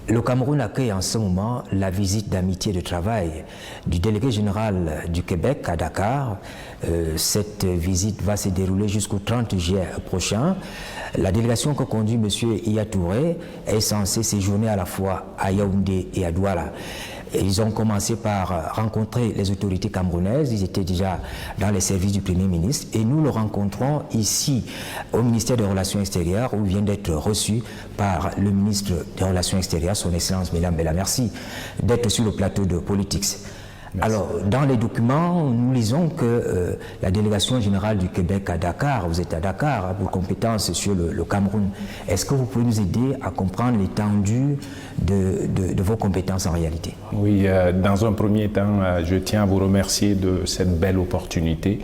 Le Cameroun accueille en ce moment la visite d'amitié et de travail du délégué général du Québec à Dakar. Cette visite va se dérouler jusqu'au 30 juillet prochain. La délégation que conduit M. Iya Touré est censée séjourner à la fois à Yaoundé et à Douala. Ils ont commencé par rencontrer les autorités camerounaises. Ils étaient déjà dans les services du Premier ministre et nous le rencontrons ici au ministère des Relations extérieures où il vient d'être reçu par le ministre des Relations extérieures, son Excellence Mesdames Bella. Merci d'être sur le plateau de Politics. Merci. Alors, dans les documents, nous lisons que la délégation générale du Québec à Dakar, vous êtes à Dakar pour compétences sur le Cameroun. Est-ce que vous pouvez nous aider à comprendre l'étendue de vos compétences en réalité? Oui, dans un premier temps, je tiens à vous remercier de cette belle opportunité.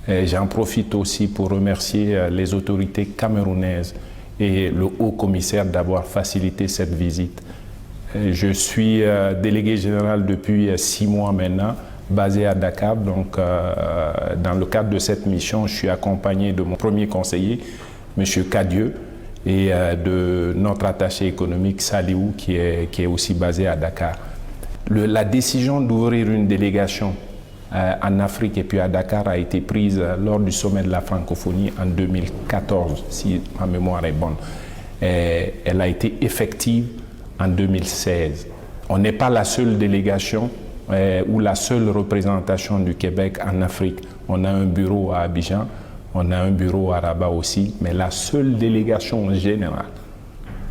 J'en profite aussi pour remercier les autorités camerounaises et le haut-commissaire d'avoir facilité cette visite. Je suis délégué général depuis 6 mois maintenant, basé à Dakar. Donc, dans le cadre de cette mission, je suis accompagné de mon premier conseiller, M. Kadieu, et de notre attaché économique, Saliou, qui est aussi basé à Dakar. La décision d'ouvrir une délégation en Afrique et puis à Dakar a été prise lors du sommet de la francophonie en 2014, si ma mémoire est bonne. Elle a été effective en 2016. On n'est pas la seule délégation ou la seule représentation du Québec en Afrique. On a un bureau à Abidjan, on a un bureau à Rabat aussi, mais la seule délégation générale.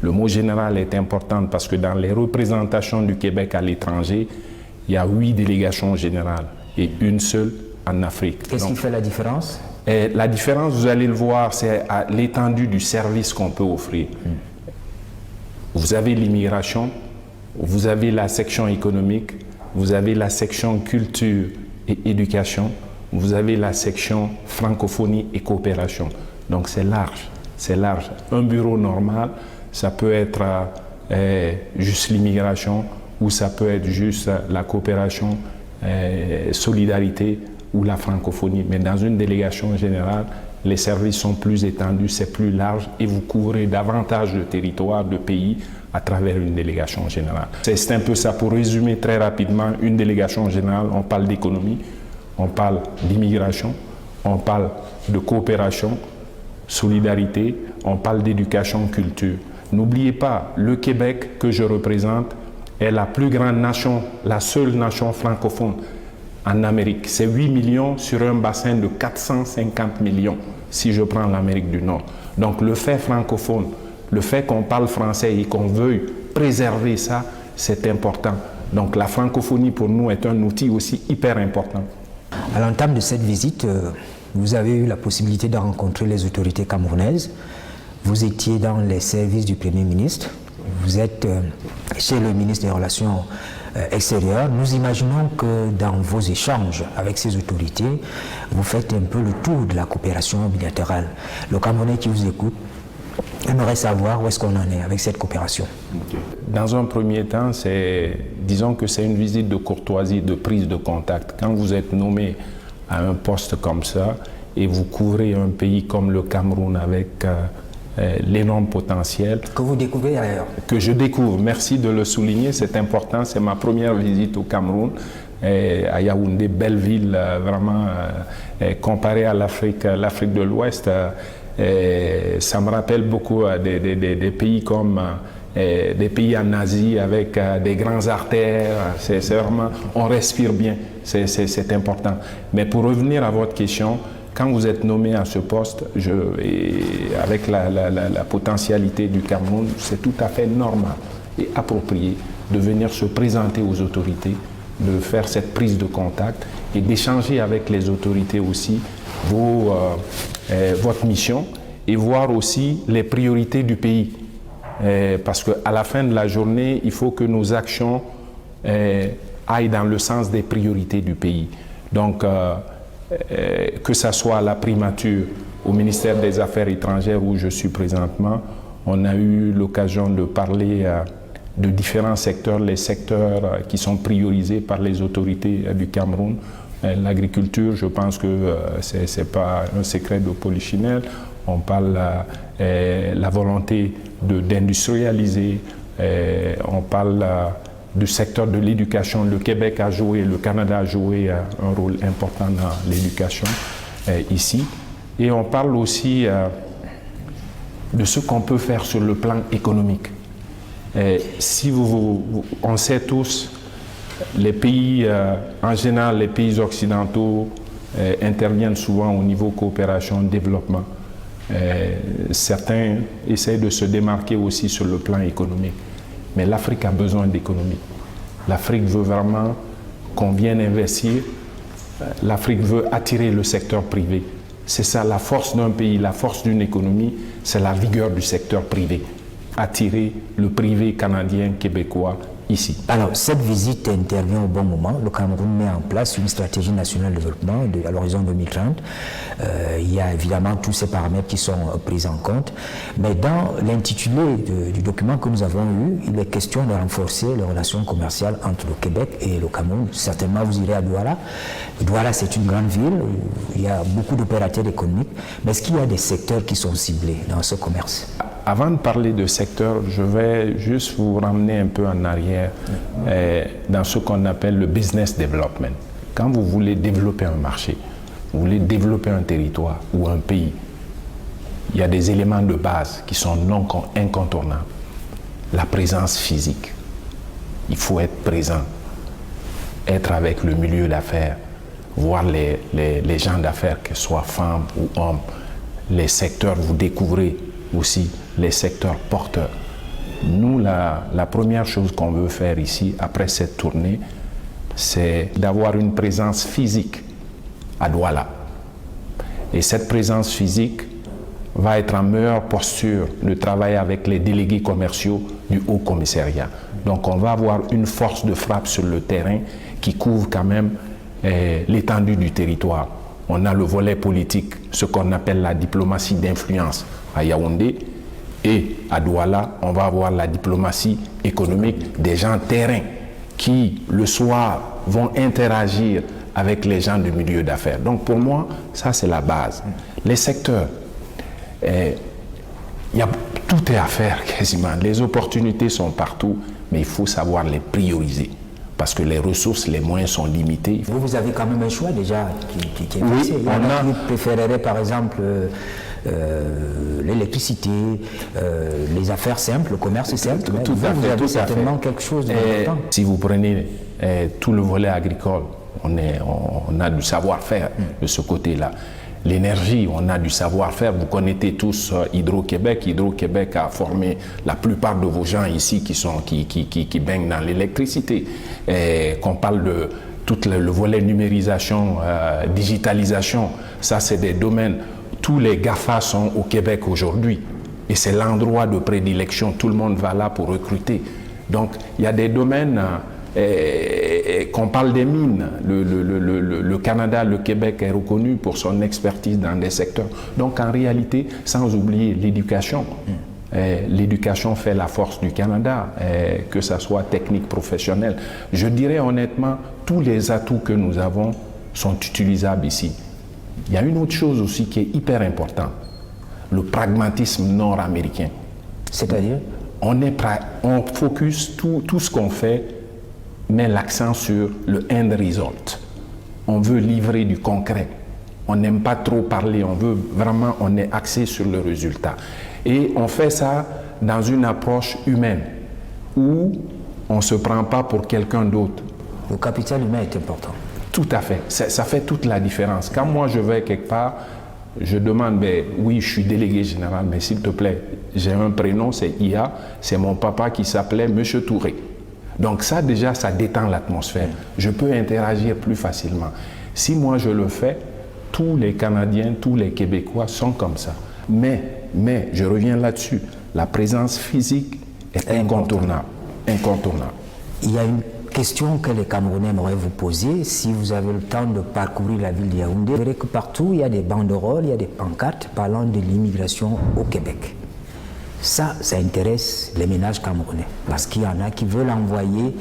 Le mot général est important parce que dans les représentations du Québec à l'étranger, il y a 8 délégations générales et une seule en Afrique. Qu'est-ce qui fait la différence? La différence, vous allez le voir, c'est à l'étendue du service qu'on peut offrir. Vous avez l'immigration, vous avez la section économique, vous avez la section culture et éducation, vous avez la section francophonie et coopération. Donc c'est large, c'est large. Un bureau normal, ça peut être juste l'immigration ou ça peut être juste la coopération, solidarité ou la francophonie. Mais dans une délégation générale, les services sont plus étendus, c'est plus large et vous couvrez davantage de territoires, de pays à travers une délégation générale. C'est un peu ça. Pour résumer très rapidement, une délégation générale, on parle d'économie, on parle d'immigration, on parle de coopération, solidarité, on parle d'éducation, culture. N'oubliez pas, le Québec que je représente est la plus grande nation, la seule nation francophone en Amérique. C'est 8 millions sur un bassin de 450 millions, si je prends l'Amérique du Nord. Donc le fait francophone, le fait qu'on parle français et qu'on veuille préserver ça, c'est important. Donc la francophonie pour nous est un outil aussi hyper important. À l'entame de cette visite, vous avez eu la possibilité de rencontrer les autorités camerounaises. Vous étiez dans les services du Premier ministre. Vous êtes chez le ministre des Relations extérieures. Nous imaginons que dans vos échanges avec ces autorités, vous faites un peu le tour de la coopération bilatérale. Le Camerounais qui vous écoute aimerait savoir où est-ce qu'on en est avec cette coopération. Dans un premier temps, disons que c'est une visite de courtoisie, de prise de contact. Quand vous êtes nommé à un poste comme ça et vous couvrez un pays comme le Cameroun avec l'énorme potentiel. Que vous découvrez ailleurs. Que je découvre, merci de le souligner, c'est important, c'est ma première visite au Cameroun, à Yaoundé, belle ville, vraiment, comparée à l'Afrique de l'Ouest, ça me rappelle beaucoup des pays comme des pays en Asie avec des grands artères, c'est vraiment, on respire bien, c'est important. Mais pour revenir à votre question, quand vous êtes nommé à ce poste, avec la potentialité du Cameroun, c'est tout à fait normal et approprié de venir se présenter aux autorités, de faire cette prise de contact et d'échanger avec les autorités aussi votre mission et voir aussi les priorités du pays. Parce qu'à la fin de la journée, il faut que nos actions aillent dans le sens des priorités du pays. Donc, que ce soit à la primature, au ministère des Affaires étrangères où je suis présentement, on a eu l'occasion de parler de différents secteurs, les secteurs qui sont priorisés par les autorités du Cameroun. L'agriculture, je pense que ce n'est pas un secret de polichinelle. On parle de la volonté d'industrialiser On parle du secteur de l'éducation. Le Québec a joué, le Canada a joué un rôle important dans l'éducation ici. Et on parle aussi de ce qu'on peut faire sur le plan économique. Si on sait tous, les pays, en général, les pays occidentaux interviennent souvent au niveau coopération, développement. Certains essayent de se démarquer aussi sur le plan économique. Mais l'Afrique a besoin d'économie. L'Afrique veut vraiment qu'on vienne investir. L'Afrique veut attirer le secteur privé. C'est ça la force d'un pays, la force d'une économie, c'est la vigueur du secteur privé. Attirer le privé canadien, québécois, ici. Alors, cette visite intervient au bon moment. Le Cameroun met en place une stratégie nationale de développement à l'horizon 2030. Il y a évidemment tous ces paramètres qui sont pris en compte. Mais dans l'intitulé du document que nous avons eu, il est question de renforcer les relations commerciales entre le Québec et le Cameroun. Certainement, vous irez à Douala. Douala, c'est une grande ville où il y a beaucoup d'opérateurs économiques. Mais est-ce qu'il y a des secteurs qui sont ciblés dans ce commerce? Avant de parler de secteur, je vais juste vous ramener un peu en arrière dans ce qu'on appelle le business development. Quand vous voulez développer un marché, vous voulez développer un territoire ou un pays, il y a des éléments de base qui sont incontournables. La présence physique. Il faut être présent, être avec le milieu d'affaires, voir les gens d'affaires, que ce soit femmes ou hommes, les secteurs, vous découvrez aussi les secteurs porteurs. Nous, la première chose qu'on veut faire ici, après cette tournée, c'est d'avoir une présence physique à Douala. Et cette présence physique va être en meilleure posture de travailler avec les délégués commerciaux du Haut Commissariat. Donc on va avoir une force de frappe sur le terrain qui couvre quand même l'étendue du territoire. On a le volet politique, ce qu'on appelle la diplomatie d'influence à Yaoundé, et à Douala, on va avoir la diplomatie économique des gens terrain qui, le soir, vont interagir avec les gens du milieu d'affaires. Donc pour moi, ça c'est la base. Les secteurs, tout est à faire quasiment. Les opportunités sont partout, mais il faut savoir les prioriser. Parce que les ressources, les moyens sont limités. Vous avez quand même un choix déjà qui est oui, fixé. Qui préférerait par exemple l'électricité, les affaires simples, le commerce simple. Tout à fait, vous avez certainement quelque chose d'important. Si vous prenez tout le volet agricole, on a du savoir-faire de ce côté-là. L'énergie, on a du savoir-faire. Vous connaissez tous Hydro-Québec. Hydro-Québec a formé la plupart de vos gens ici qui baignent dans l'électricité. Qu'on parle de tout le volet numérisation, digitalisation, ça c'est des domaines. Tous les GAFA sont au Québec aujourd'hui. Et c'est l'endroit de prédilection. Tout le monde va là pour recruter. Donc il y a des domaines... qu'on parle des mines, le Canada, le Québec est reconnu pour son expertise dans des secteurs. Donc en réalité, sans oublier l'éducation, l'éducation fait la force du Canada, que ce soit technique, professionnelle. Je dirais honnêtement, tous les atouts que nous avons sont utilisables ici. Il y a une autre chose aussi qui est hyper importante, le pragmatisme nord-américain. C'est-à-dire ? On focus tout ce qu'on fait, met l'accent sur le end result. On veut livrer du concret. On n'aime pas trop parler. On est axé sur le résultat. Et on fait ça dans une approche humaine où on ne se prend pas pour quelqu'un d'autre. Le capital humain est important. Tout à fait. Ça fait toute la différence. Quand moi je vais quelque part, je demande, oui, je suis délégué général, mais s'il te plaît, j'ai un prénom, c'est IA, c'est mon papa qui s'appelait Monsieur Touré. Donc ça déjà, ça détend l'atmosphère. Je peux interagir plus facilement. Si moi je le fais, tous les Canadiens, tous les Québécois sont comme ça. Mais je reviens là-dessus, la présence physique est incontournable. Incontournable. Il y a une question que les Camerounais aimeraient vous poser. Si vous avez le temps de parcourir la ville de Yaoundé, vous verrez que partout, il y a des banderoles, il y a des pancartes parlant de l'immigration au Québec. Ça intéresse les ménages camerounais, parce qu'il y en a qui veulent envoyer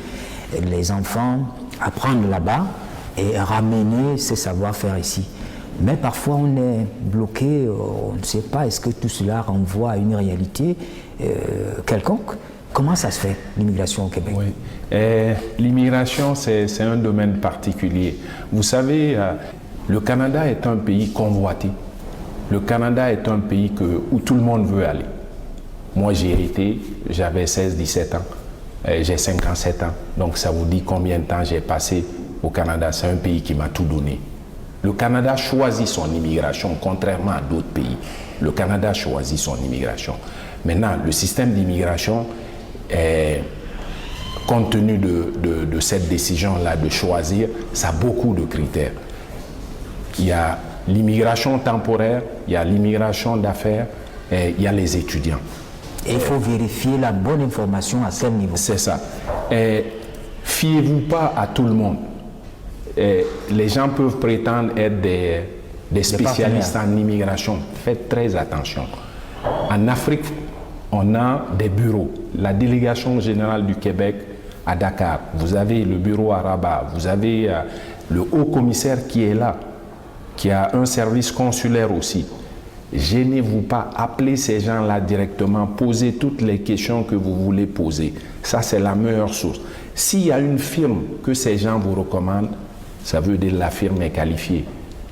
les enfants apprendre là-bas et ramener ces savoir-faire ici. Mais parfois on est bloqué, on ne sait pas, est-ce que tout cela renvoie à une réalité quelconque? Comment ça se fait, l'immigration au Québec? Oui. L'immigration, c'est un domaine particulier. Vous savez, le Canada est un pays convoité. Le Canada est un pays où tout le monde veut aller. Moi, j'y ai été, j'avais 16-17 ans. J'ai 57 ans. Donc, ça vous dit combien de temps j'ai passé au Canada. C'est un pays qui m'a tout donné. Le Canada choisit son immigration, contrairement à d'autres pays. Le Canada choisit son immigration. Maintenant, le système d'immigration, compte tenu de cette décision-là de choisir, ça a beaucoup de critères. Il y a l'immigration temporaire, il y a l'immigration d'affaires, et il y a les étudiants. Et il faut vérifier la bonne information à quel niveau? C'est ça. Fiez-vous pas à tout le monde. Les gens peuvent prétendre être des spécialistes en immigration. Faites très attention. En Afrique, on a des bureaux. La délégation générale du Québec à Dakar, vous avez le bureau à Rabat, vous avez le haut commissaire qui est là, qui a un service consulaire aussi. Gênez-vous pas, appelez ces gens-là directement, posez toutes les questions que vous voulez poser. Ça, c'est la meilleure source. S'il y a une firme que ces gens vous recommandent, ça veut dire que la firme est qualifiée.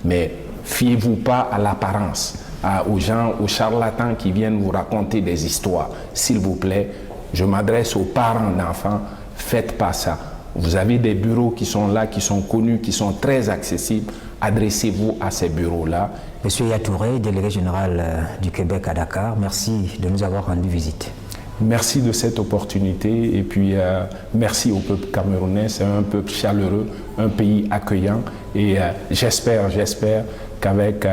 Mais fiez-vous pas à l'apparence, aux gens, aux charlatans qui viennent vous raconter des histoires. S'il vous plaît, je m'adresse aux parents d'enfants, faites pas ça. Vous avez des bureaux qui sont là, qui sont connus, qui sont très accessibles. Adressez-vous à ces bureaux-là. Monsieur Yatouré, délégué général du Québec à Dakar, merci de nous avoir rendu visite. Merci de cette opportunité et puis merci au peuple camerounais. C'est un peuple chaleureux, un pays accueillant et j'espère qu'avec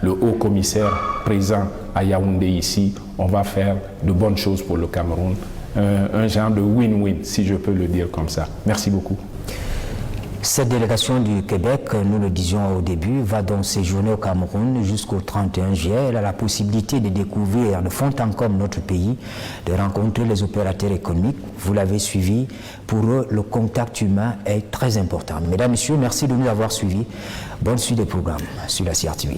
le haut commissaire présent à Yaoundé ici, on va faire de bonnes choses pour le Cameroun. Un genre de win-win, si je peux le dire comme ça. Merci beaucoup. Cette délégation du Québec, nous le disions au début, va donc séjourner au Cameroun jusqu'au 31 juillet. Elle a la possibilité de découvrir de fond en comble notre pays, de rencontrer les opérateurs économiques. Vous l'avez suivi. Pour eux, le contact humain est très important. Mesdames, Messieurs, merci de nous avoir suivis. Bonne suite des programmes sur la CRTV.